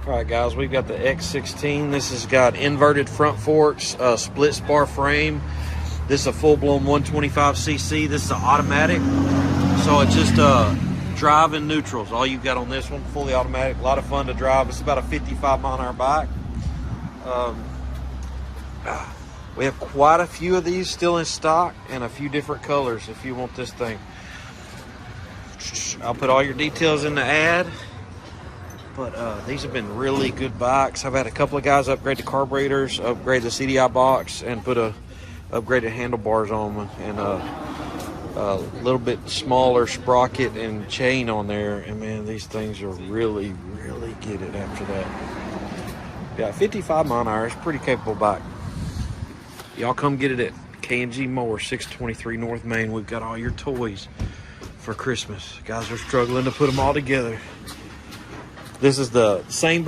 All right, guys, we've got the X16. This has got inverted front forks, split spar frame. This is a full-blown 125cc. This is an automatic, so it's just drive and neutrals. All you've got on this one, fully automatic. A lot of fun to drive. It's about a 55-mile-an-hour bike. We have quite a few of these still in stock and a few different colors if you want this thing. I'll put all your details in the ad. But these have been really good bikes. I've had a couple of guys upgrade the carburetors, upgrade the CDI box, and put upgraded handlebars on them, and a little bit smaller sprocket and chain on there. And man, these things are really get it after that. Yeah, 55 mile an hour is a pretty capable bike. Y'all come get it at K&G Mowers, 623 North Main. We've got all your toys for Christmas. Guys are struggling to put them all together. This is the same